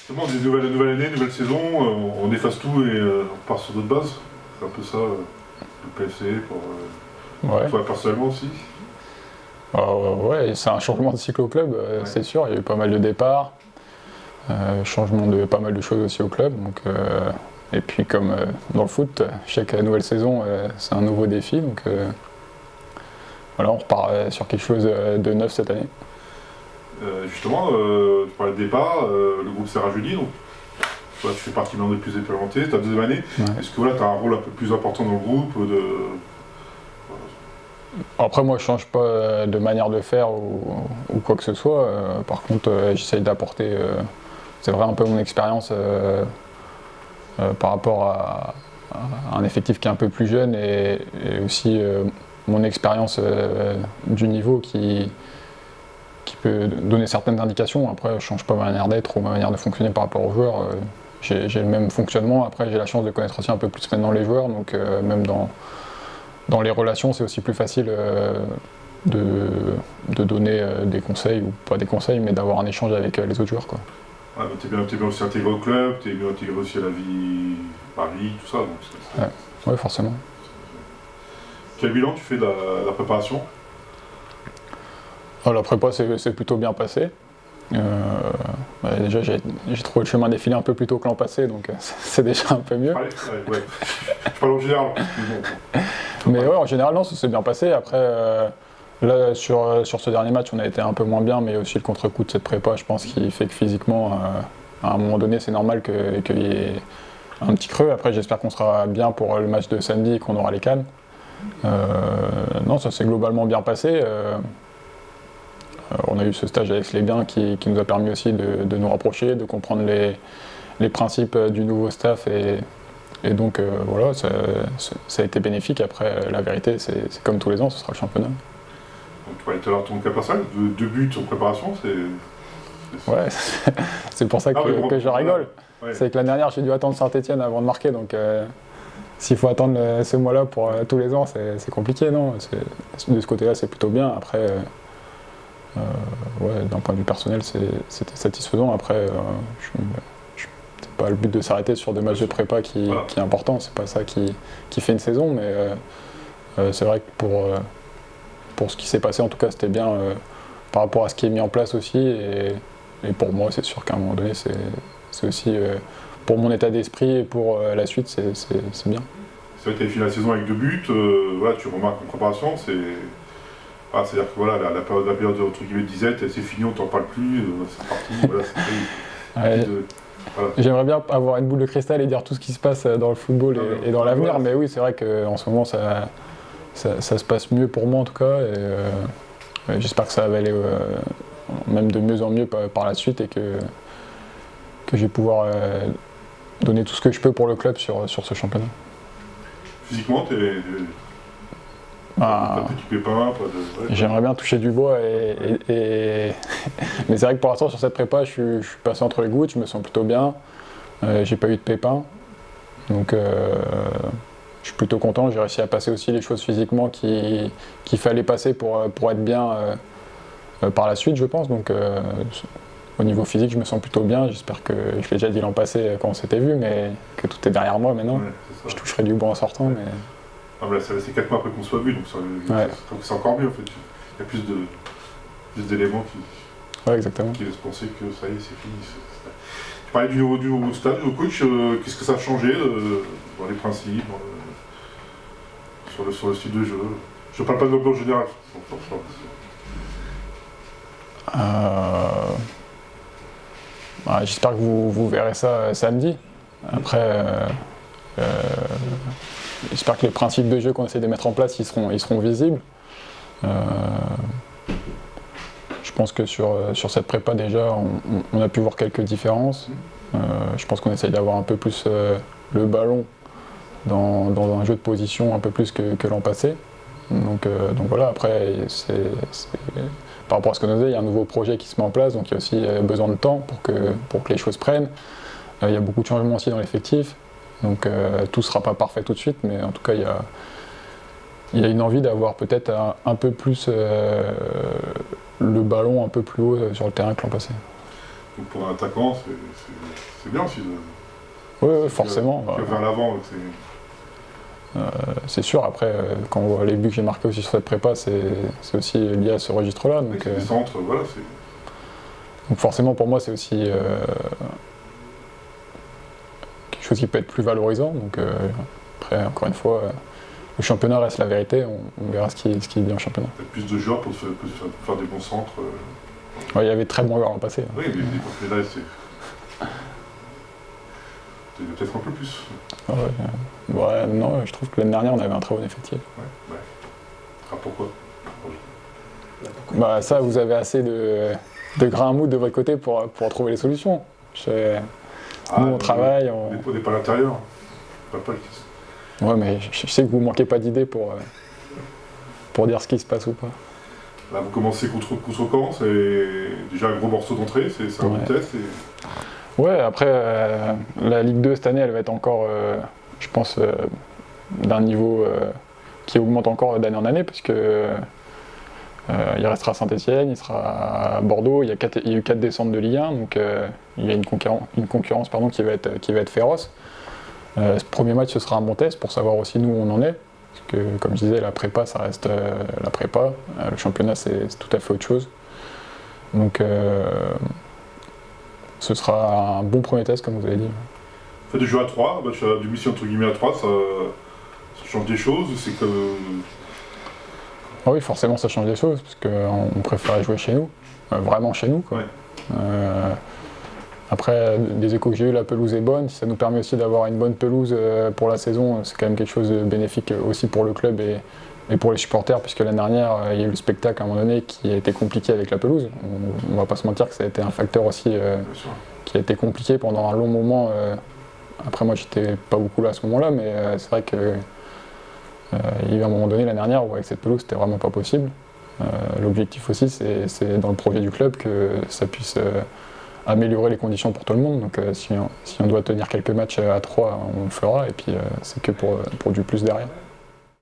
Justement, des nouvelle année, nouvelle saison, on efface tout et on part sur d'autres bases. C'est un peu ça, le PFC, pour toi personnellement aussi. Ouais, c'est un changement de cycle au club, c'est sûr. Il y a eu pas mal de départs, changement de pas mal de choses aussi au club. Donc, et puis comme dans le foot, chaque nouvelle saison, c'est un nouveau défi. Donc voilà, on repart sur quelque chose de neuf cette année. Justement, tu parlais de départ, le groupe s'est rajeuni, donc toi, tu fais partie maintenant des plus expérimentés, c'est ta deuxième année. Ouais. Est-ce que voilà, tu as un rôle un peu plus important dans le groupe Après, moi, je change pas de manière de faire ou quoi que ce soit. Par contre, j'essaye d'apporter, c'est vrai, un peu mon expérience par rapport à un effectif qui est un peu plus jeune et aussi mon expérience du niveau qui peut donner certaines indications. Après, je ne change pas ma manière d'être ou ma manière de fonctionner par rapport aux joueurs. J'ai le même fonctionnement. Après, j'ai la chance de connaître aussi un peu plus maintenant les joueurs. Donc, même dans les relations, c'est aussi plus facile de donner des conseils, ou pas des conseils, mais d'avoir un échange avec les autres joueurs, quoi. Ouais, t'es bien aussi intégré au club, t'es bien intégré aussi à la vie Paris, tout ça. Donc ouais, forcément. Quel bilan tu fais de la préparation? La prépa c'est plutôt bien passé. Déjà j'ai trouvé le chemin défilé un peu plus tôt que l'an passé, donc c'est déjà un peu mieux. Ouais. Je parle en général. Mais ouais, en général non, ça s'est bien passé. Après là sur ce dernier match on a été un peu moins bien, mais il y a aussi le contre-coup de cette prépa, je pense, qui fait que physiquement à un moment donné c'est normal qu'il y ait un petit creux. Après j'espère qu'on sera bien pour le match de samedi et qu'on aura les cannes. Non, ça s'est globalement bien passé. On a eu ce stage avec les Biens qui nous a permis aussi de nous rapprocher, de comprendre les principes du nouveau staff et donc voilà, ça a été bénéfique. Après, la vérité, c'est comme tous les ans, ce sera le championnat. Donc, tu parlais tout à l'heure de ton cas personnel, deux buts en préparation, c'est... Ouais, c'est pour ça que je rigole. Ouais. C'est que l'année dernière, j'ai dû attendre Saint-Etienne avant de marquer, donc s'il faut attendre ce mois-là pour tous les ans, c'est compliqué, non? De ce côté-là, c'est plutôt bien. Après, ouais, d'un point de vue personnel, c'était satisfaisant. Après, c'est pas le but de s'arrêter sur des matchs de prépa qui est important. C'est pas ça qui fait une saison, mais c'est vrai que pour ce qui s'est passé, en tout cas, c'était bien par rapport à ce qui est mis en place aussi. Et pour moi, c'est sûr qu'à un moment donné, c'est aussi pour mon état d'esprit et pour la suite, c'est bien. C'est vrai que tu as fini la saison avec 2 buts. Voilà, tu remarques en préparation, c'est-à-dire que voilà, la période entre guillemets de disette, c'est fini, on t'en parle plus, c'est parti. Voilà, voilà. J'aimerais bien avoir une boule de cristal et dire tout ce qui se passe dans le football et dans l'avenir, voilà. Mais oui, c'est vrai qu'en ce moment, ça se passe mieux pour moi en tout cas. Et j'espère que ça va aller même de mieux en mieux par la suite et que je vais pouvoir donner tout ce que je peux pour le club sur ce championnat. Physiquement, pas de petit pépin, pas de... J'aimerais bien toucher du bois mais c'est vrai que pour l'instant sur cette prépa je suis passé entre les gouttes, je me sens plutôt bien, j'ai pas eu de pépins, donc je suis plutôt content. J'ai réussi à passer aussi les choses physiquement qu'il fallait passer pour être bien par la suite, je pense. Donc au niveau physique je me sens plutôt bien, j'espère que, je l'ai déjà dit l'an passé quand on s'était vu, mais que tout est derrière moi maintenant. Ouais, je toucherai du bois en sortant. Ouais. Mais... Ah bah c'est 4 mois après qu'on soit vu, donc c'est encore mieux en fait. Il y a plus d'éléments ouais, exactement. Qui laissent penser que ça y est, c'est fini. Tu parlais du nouveau stade, du coach, qu'est-ce que ça a changé dans les principes, sur le style de jeu? Je ne parle pas de l'ambiance générale. J'espère que vous verrez ça samedi. Après, j'espère que les principes de jeu qu'on essaie de mettre en place, ils seront visibles. Je pense que sur cette prépa déjà, on a pu voir quelques différences. Je pense qu'on essaye d'avoir un peu plus le ballon dans un jeu de position un peu plus que l'an passé. Donc voilà, après, par rapport à ce qu'on disait, il y a un nouveau projet qui se met en place, donc il y a aussi besoin de temps pour que les choses prennent. Il y a beaucoup de changements aussi dans l'effectif, donc tout ne sera pas parfait tout de suite, mais en tout cas, il y a une envie d'avoir peut-être un peu plus le ballon un peu plus haut sur le terrain que l'an passé. Donc pour un attaquant, c'est bien aussi. Oui, forcément. Vers l'avant, c'est sûr, après, quand on voit les buts que j'ai marqués aussi sur cette prépa, c'est aussi lié à ce registre-là. Donc, les centres, voilà. Donc forcément, pour moi, c'est aussi quelque chose qui peut être plus valorisant. Donc après, encore une fois, le championnat reste la vérité, on verra ce qui est dit en championnat. Peut-être plus de joueurs pour faire des bons centres. Ouais, il y avait très bons joueurs en passé. Oui, mais là, c'est peut-être un peu plus. Ouais, non, je trouve que l'année dernière, on avait un très bon effectif. Ouais. Ah, pourquoi? Bah ça, vous avez assez de grains à moudre de votre côté pour trouver les solutions. Nous, on travaille. On n'est pas à l'intérieur. Ouais, mais je sais que vous manquez pas d'idées pour dire ce qui se passe ou pas. Là, vous commencez contre Caen, c'est déjà un gros morceau d'entrée, c'est un bon test. Ouais, après, la Ligue 2 cette année, elle va être encore, je pense, d'un niveau qui augmente encore d'année en année, puisque il restera à Saint-Etienne, il sera à Bordeaux, il y a eu 4 descentes de Ligue 1, donc il y a une concurrence qui va être féroce. Ce premier match, ce sera un bon test pour savoir aussi nous où on en est. Parce que, comme je disais, la prépa, ça reste la prépa. Le championnat, c'est tout à fait autre chose. Donc, ce sera un bon premier test, comme vous avez dit. Le fait de jouer à 3, match à domicile entre guillemets à 3, ça change des choses. C'est que. Ah oui, forcément, ça change des choses, parce qu'on préférait jouer chez nous, vraiment chez nous, quoi. Ouais. Après, des échos que j'ai eu, la pelouse est bonne. Si ça nous permet aussi d'avoir une bonne pelouse pour la saison, c'est quand même quelque chose de bénéfique aussi pour le club et pour les supporters, puisque l'année dernière, il y a eu le spectacle à un moment donné qui a été compliqué avec la pelouse. On va pas se mentir que ça a été un facteur aussi qui a été compliqué pendant un long moment. Après, moi, j'étais pas beaucoup là à ce moment-là, mais c'est vrai que il y a eu un moment donné l'année dernière où avec cette pelouse, c'était vraiment pas possible. L'objectif aussi, c'est dans le projet du club que ça puisse améliorer les conditions pour tout le monde. Donc si on doit tenir quelques matchs à 3, on le fera, et puis c'est que pour du plus derrière.